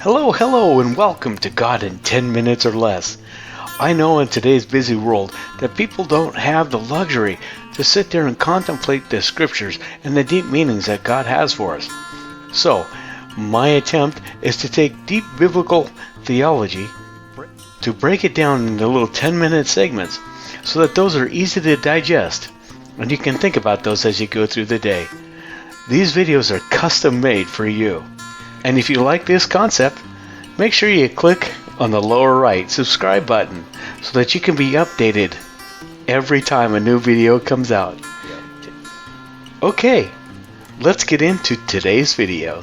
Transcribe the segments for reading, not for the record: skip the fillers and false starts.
Hello, hello, and welcome to God in 10 Minutes or Less. I know in today's busy world that people don't have the luxury to sit there and contemplate the scriptures and the deep meanings that God has for us. So, my attempt is to take deep biblical theology to break it down into little 10-minute segments so that those are easy to digest and you can think about those as you go through the day. These videos are custom made for you. And if you like this concept, make sure you click on the lower right subscribe button so that you can be updated every time a new video comes out. Okay, let's get into today's video.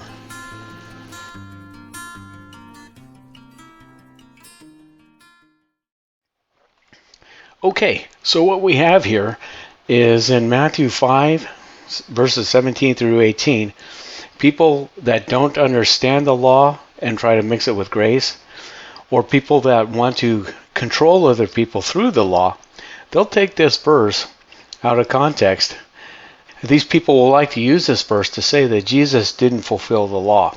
Okay, so what we have here is in Matthew 5, verses 17 through 18, people that don't understand the law and try to mix it with grace, or people that want to control other people through the law, they'll take this verse out of context. These people will like to use this verse to say that Jesus didn't fulfill the law.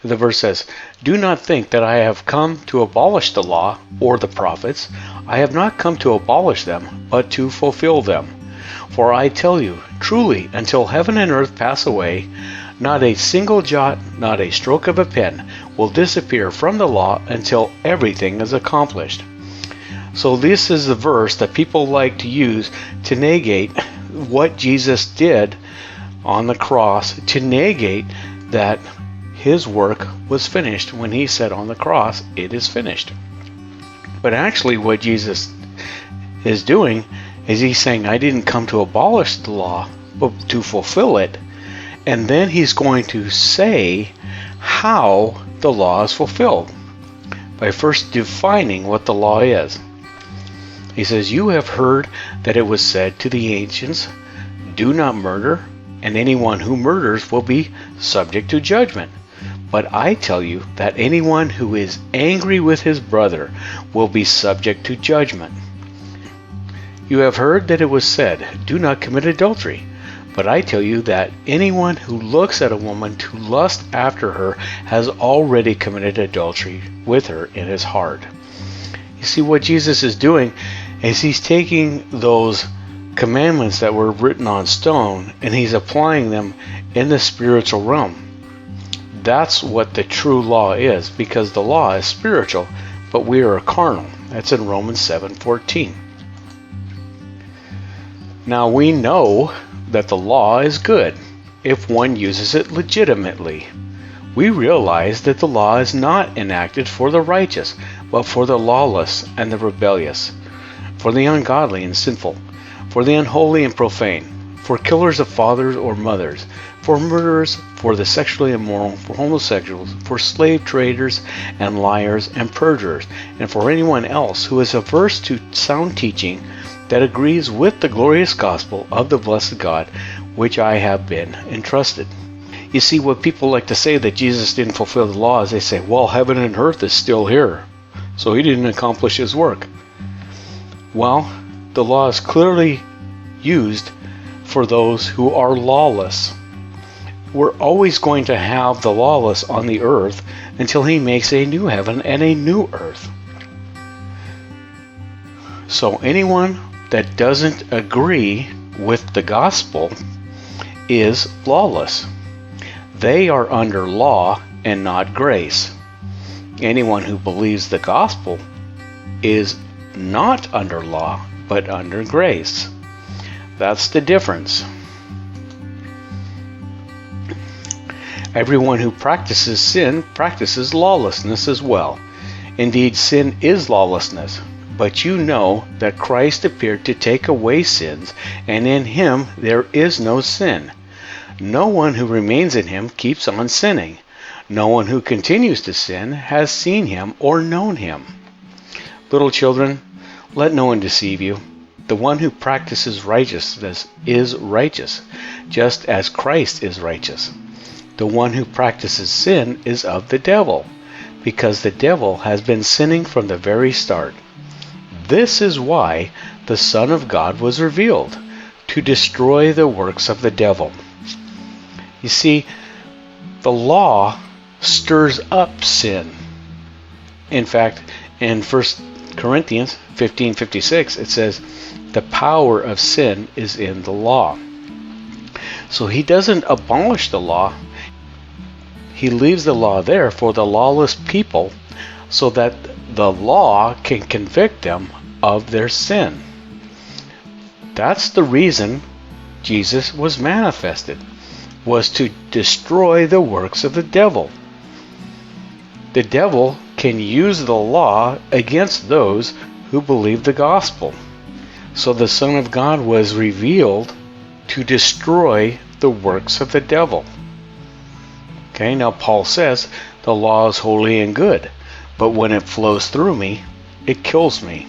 The verse says, "Do not think that I have come to abolish the law or the prophets. I have not come to abolish them, but to fulfill them. For I tell you, truly, until heaven and earth pass away, not a single jot, not a stroke of a pen will disappear from the law until everything is accomplished." So this is the verse that people like to use to negate what Jesus did on the cross, to negate that his work was finished when he said on the cross, "It is finished." But actually what Jesus is doing is he's saying, I didn't come to abolish the law, but to fulfill it. And then he's going to say how the law is fulfilled by first defining what the law is. He says, "You have heard that it was said to the ancients, 'Do not murder, and anyone who murders will be subject to judgment.' But I tell you that anyone who is angry with his brother will be subject to judgment. You have heard that it was said, 'Do not commit adultery.' But I tell you that anyone who looks at a woman to lust after her has already committed adultery with her in his heart." You see, what Jesus is doing is he's taking those commandments that were written on stone and he's applying them in the spiritual realm. That's what the true law is, because the law is spiritual, but we are carnal. That's in Romans 7:14. Now we know that the law is good if one uses it legitimately. We realize that the law is not enacted for the righteous, but for the lawless and the rebellious, for the ungodly and sinful, for the unholy and profane, for killers of fathers or mothers, for murderers, for the sexually immoral, for homosexuals, for slave traders and liars and perjurers, and for anyone else who is averse to sound teaching that agrees with the glorious gospel of the blessed God, which I have been entrusted." You see, what people like to say that Jesus didn't fulfill the law is they say, well, heaven and earth is still here, so he didn't accomplish his work. Well, the law is clearly used for those who are lawless. We're always going to have the lawless on the earth until he makes a new heaven and a new earth. So anyone that doesn't agree with the gospel is lawless. They are under law and not grace. Anyone who believes the gospel is not under law, but under grace. That's the difference. Everyone who practices sin practices lawlessness as well. Indeed, sin is lawlessness. But you know that Christ appeared to take away sins, and in him there is no sin. No one who remains in him keeps on sinning. No one who continues to sin has seen him or known him. Little children, let no one deceive you. The one who practices righteousness is righteous, just as Christ is righteous. The one who practices sin is of the devil, because the devil has been sinning from the very start. This is why the Son of God was revealed, to destroy the works of the devil. You see, the law stirs up sin. In fact, in 1 Corinthians 15:56, it says, the power of sin is in the law. So he doesn't abolish the law. He leaves the law there for the lawless people so that the law can convict them of their sin. That's the reason Jesus was manifested, was to destroy the works of the devil. The devil can use the law against those who believe the gospel. So the Son of God was revealed to destroy the works of the devil. Okay, now Paul says the law is holy and good, but when it flows through me, it kills me.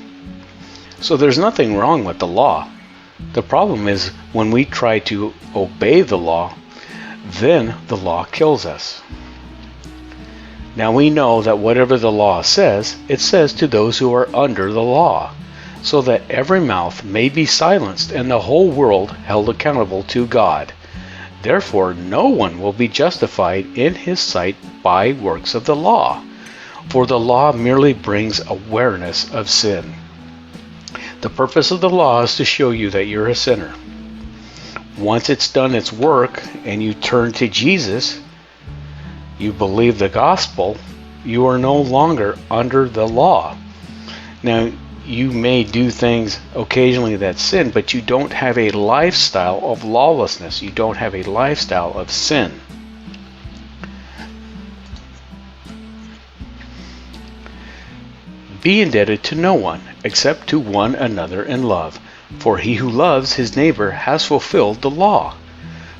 So there's nothing wrong with the law. The problem is when we try to obey the law, then the law kills us. Now we know that whatever the law says, it says to those who are under the law, so that every mouth may be silenced and the whole world held accountable to God. Therefore, no one will be justified in his sight by works of the law, for the law merely brings awareness of sin. The purpose of the law is to show you that you're a sinner. Once it's done its work and you turn to Jesus, you believe the gospel, you are no longer under the law. Now, you may do things occasionally that sin, but you don't have a lifestyle of lawlessness. You don't have a lifestyle of sin. Be indebted to no one, except to one another in love. For he who loves his neighbor has fulfilled the law.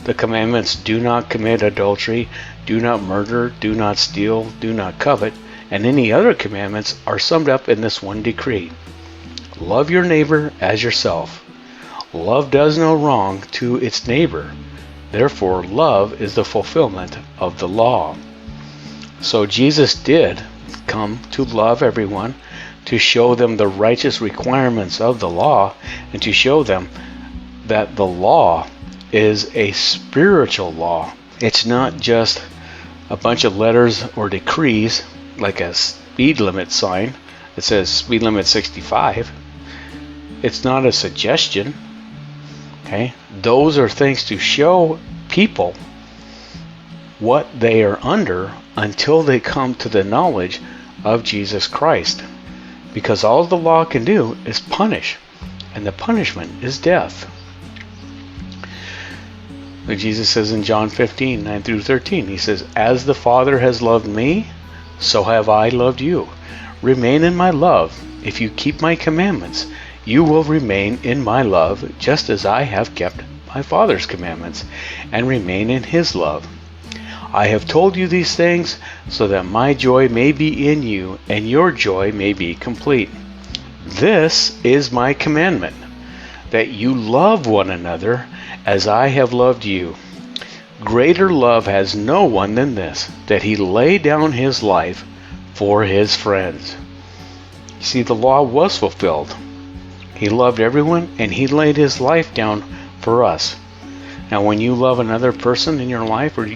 The commandments: do not commit adultery, do not murder, do not steal, do not covet, and any other commandments are summed up in this one decree: love your neighbor as yourself. Love does no wrong to its neighbor. Therefore, love is the fulfillment of the law. So Jesus did come to love everyone, to show them the righteous requirements of the law, and to show them that the law is a spiritual law. It's not just a bunch of letters or decrees like a speed limit sign that says speed limit 65. It's not a suggestion. Okay? Those are things to show people what they are under until they come to the knowledge of Jesus Christ. Because all the law can do is punish, and the punishment is death. Like Jesus says in John 15, 9 through 13, he says, as the Father has loved me, so have I loved you. Remain in my love. If you keep my commandments, you will remain in my love, just as I have kept my Father's commandments, and remain in his love. I have told you these things so that my joy may be in you, and your joy may be complete. This is my commandment, that you love one another as I have loved you. Greater love has no one than this, that he lay down his life for his friends. You see, the law was fulfilled. He loved everyone, and he laid his life down for us. Now, when you love another person in your life, or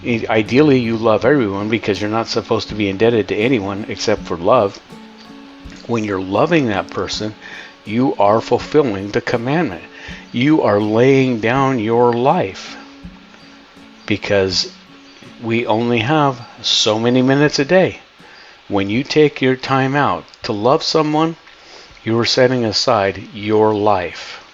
ideally you love everyone, because you're not supposed to be indebted to anyone except for love. When you're loving that person, you are fulfilling the commandment. You are laying down your life, because we only have so many minutes a day. When you take your time out to love someone, you are setting aside your life.